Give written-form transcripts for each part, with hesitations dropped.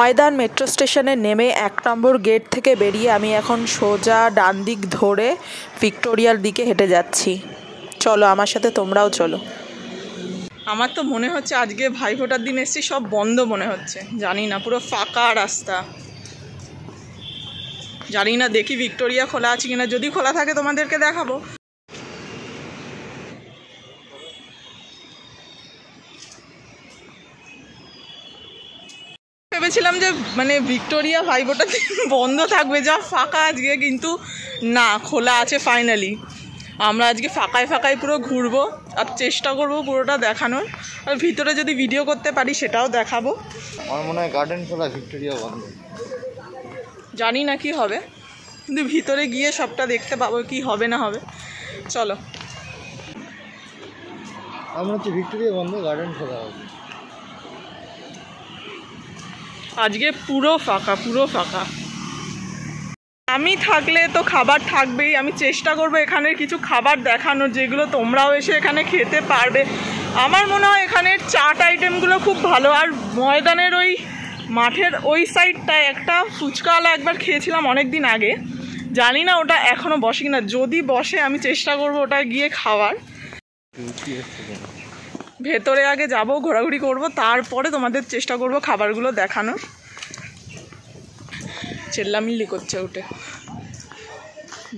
ময়দান metro স্টেশনে নেমে ১ নম্বর gate থেকে বেরিয়ে আমি এখন সোজা ডান দিক ধরে ভিক্টোরিয়ার দিকে হেঁটে যাচ্ছি। চলো আমার সাথে তোমরাও চলো। আমার তো মনে হচ্ছে আজকে ভাইফোঁটার দিন এসেছি, সব বন্ধ মনে হচ্ছে, জানি না, পুরো ফাঁকা রাস্তা। জানি না, দেখি ভিক্টোরিয়া খোলা আছে কিনা, যদি খোলা থাকে তোমাদেরকে দেখাবো। ভেবেছিলাম যে মানে ভিক্টোরিয়া ভাইফোঁটার দিন বন্ধ থাকবে, যা ফাঁকা আজকে, কিন্তু না, খোলা আছে ফাইনালি। আমরা আজকে ফাঁকায় ফাঁকায় পুরো ঘুরবো আর চেষ্টা করবো পুরোটা দেখানোর, আর ভিতরে যদি ভিডিও করতে পারি সেটাও দেখাবো। আমার মনে হয় গার্ডেন খোলা, ভিক্টোরিয়া বন্ধ। জানি না কি হবে, কিন্তু ভিতরে গিয়ে সবটা দেখতে পাবো কি হবে না হবে। চলো। আমার হচ্ছে ভিক্টোরিয়া বন্ধ, গার্ডেন খোলা হবে। আজকে পুরো ফাঁকা, পুরো ফাঁকা। আমি থাকলে তো খাবার থাকবেই, আমি চেষ্টা করবো এখানের কিছু খাবার দেখানোর, যেগুলো তোমরাও এসে এখানে খেতে পারবে। আমার মনে হয় এখানের চাট আইটেমগুলো খুব ভালো। আর ময়দানের ওই মাঠের ওই সাইডটায় একটা ফুচকাওয়ালা একবার খেয়েছিলাম অনেক দিন আগে, জানি না ওটা এখনও বসে কিনা। যদি বসে আমি চেষ্টা করবো ওটা গিয়ে খাওয়ার। ভেতরে আগে যাব, ঘোরাঘুরি করব, তারপরে তোমাদের চেষ্টা করব খাবারগুলো দেখানোর। চেল্লামিল্লি করছে ওটা,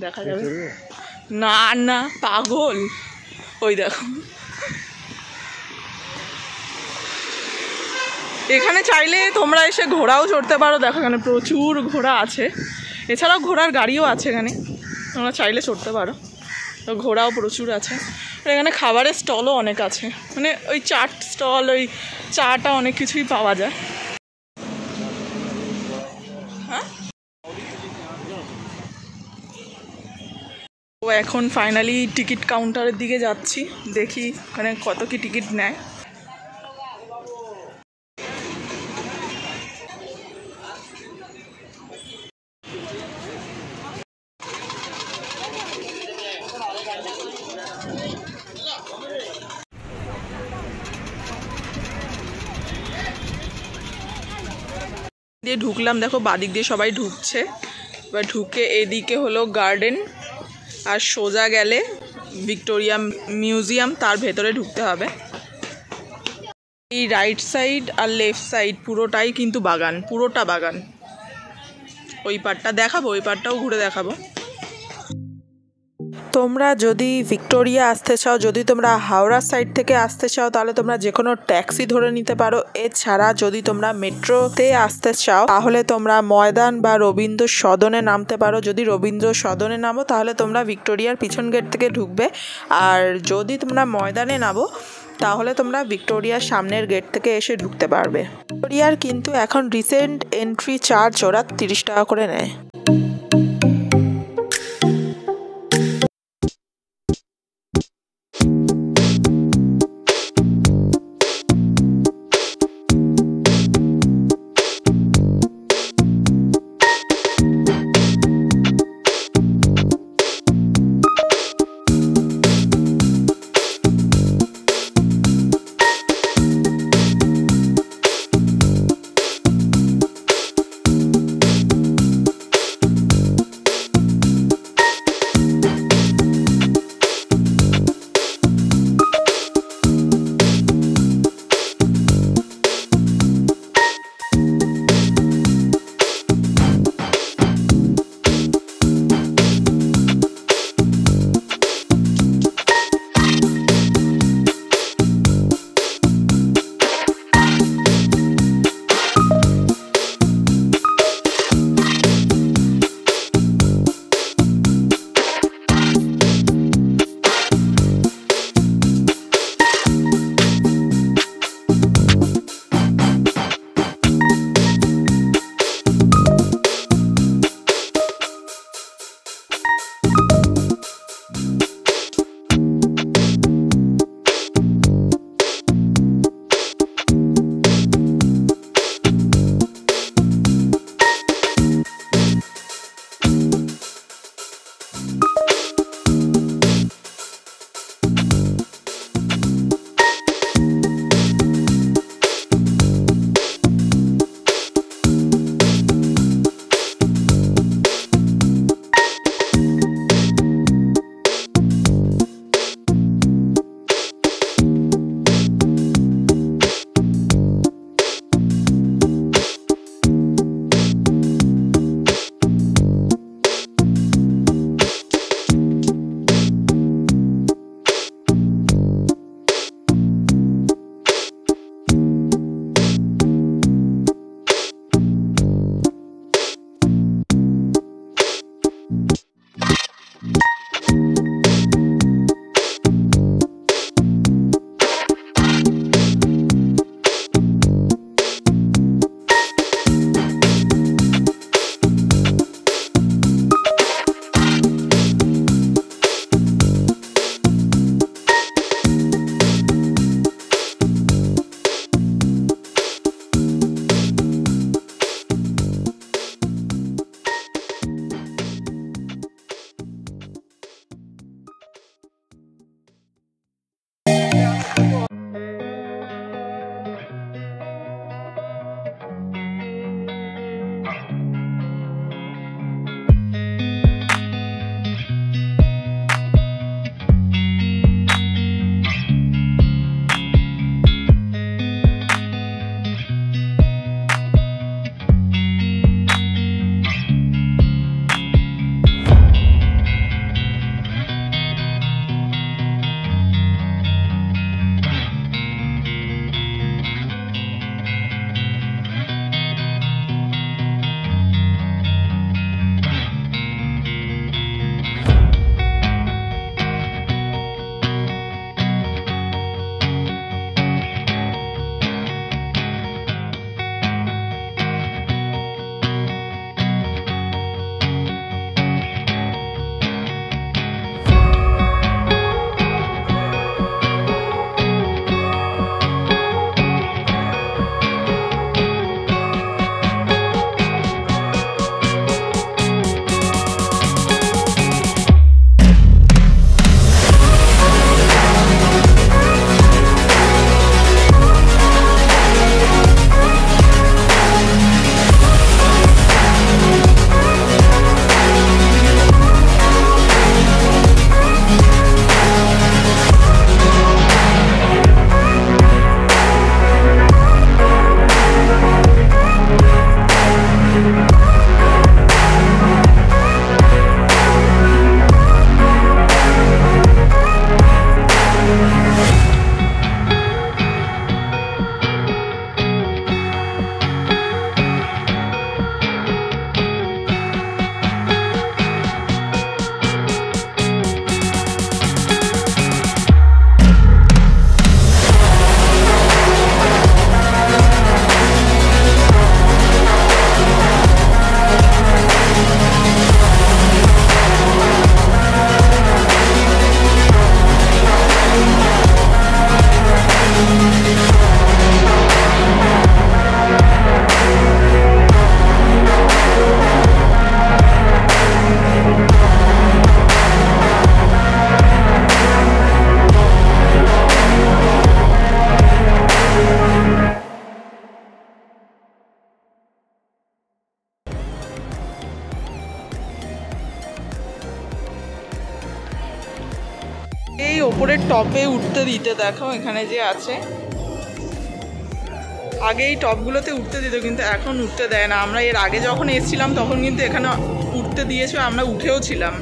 দেখা যাবে না? না পাগল, ওই দেখো। এখানে চাইলে তোমরা এসে ঘোড়াও চড়তে পারো, দেখো এখানে প্রচুর ঘোড়া আছে। এছাড়াও ঘোড়ার গাড়িও আছে এখানে, তোমরা চাইলে চড়তে পারো। ঘোড়াও প্রচুর আছে। এখানে খাবারের স্টলও অনেক আছে, মানে ওই চাট স্টল, ওই চাটা অনেক কিছুই পাওয়া যায়। হ্যাঁ, ও এখন ফাইনালি টিকিট কাউন্টারের দিকে যাচ্ছি, দেখি মানে কত কি টিকিট নেয়। দিয়ে ঢুকলাম, দেখো বাদিক দিয়ে সবাই ঢুকছে। এবার ঢুকে এদিকে হলো গার্ডেন, আর সোজা গেলে ভিক্টোরিয়া মিউজিয়াম, তার ভেতরে ঢুকতে হবে। এই রাইট সাইড আর লেফট সাইড পুরোটাই কিন্তু বাগান, পুরোটা বাগান। ওই পার্টটা দেখাবো, ওই পার্টটাও ঘুরে দেখাবো। তোমরা যদি ভিক্টোরিয়া আসতে চাও, যদি তোমরা হাওড়া সাইড থেকে আসতে চাও, তাহলে তোমরা যে কোনো ট্যাক্সি ধরে নিতে পারো। এছাড়া যদি তোমরা মেট্রোতে আসতে চাও, তাহলে তোমরা ময়দান বা রবীন্দ্র সদনে নামতে পারো। যদি রবীন্দ্র সদনে নামো তাহলে তোমরা ভিক্টোরিয়ার পিছন গেট থেকে ঢুকবে, আর যদি তোমরা ময়দানে নামো তাহলে তোমরা ভিক্টোরিয়ার সামনের গেট থেকে এসে ঢুকতে পারবে। ভিক্টোরিয়ার কিন্তু এখন রিসেন্ট এন্ট্রি চার্জ ওরা 30 টাকা করে নেয়। এই ওপরের টপে উঠতে দিতে, দেখো এখানে যে আছে, আগে এই টপগুলোতে উঠতে দিত কিন্তু এখন উঠতে দেয় না। আমরা এর আগে যখন এসেছিলাম তখন কিন্তু এখানে উঠতে দিয়েছে, আমরা উঠেও ছিলাম।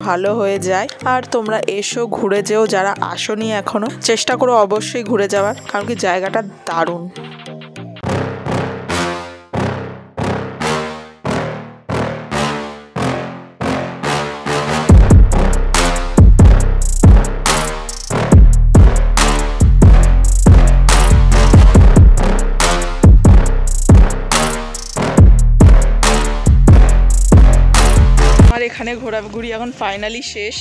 ভালো হয়ে যায়। আর তোমরা এসো, ঘুরে যেও, যারা আসোনি এখনো চেষ্টা করো অবশ্যই ঘুরে যাওয়ার, কারণ কি জায়গাটা দারুণ। এখানে ঘোরাঘুরি এখন ফাইনালি শেষ।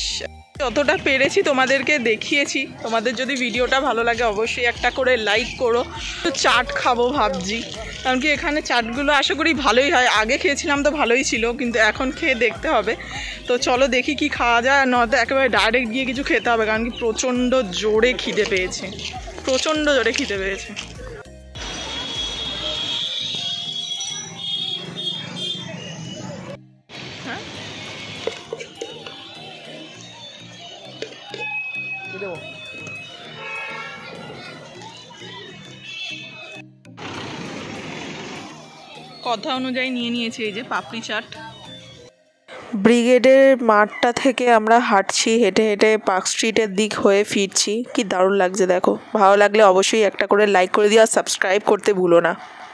যতটা পেরেছি তোমাদেরকে দেখিয়েছি। তোমাদের যদি ভিডিওটা ভালো লাগে অবশ্যই একটা করে লাইক করো। তো চাট খাবো ভাবছি, কারণ কি এখানে চাটগুলো আশা করি ভালোই হয়। আগে খেয়েছিলাম তো ভালোই ছিল, কিন্তু এখন খেয়ে দেখতে হবে। তো চলো দেখি কি খাওয়া যায়, আর নয়তো একেবারে ডাইরেক্ট গিয়ে কিছু খেতে হবে, কারণ কি প্রচণ্ড জোরে খিদে পেয়েছে, প্রচণ্ড জোরে খিদে পেয়েছে। হ্যাঁ কথা অনুযায়ী নিয়ে নিয়েছি এই যে পাপড়ি চাট। ব্রিগেডের মাঠটা থেকে আমরা হাঁটছি, হেঁটে হেঁটে পার্ক স্ট্রিটের দিক হয়ে ফিরছি। কি দারুণ লাগছে দেখো। ভালো লাগলে অবশ্যই একটা করে লাইক করে দিও আর সাবস্ক্রাইব করতে ভুলো না।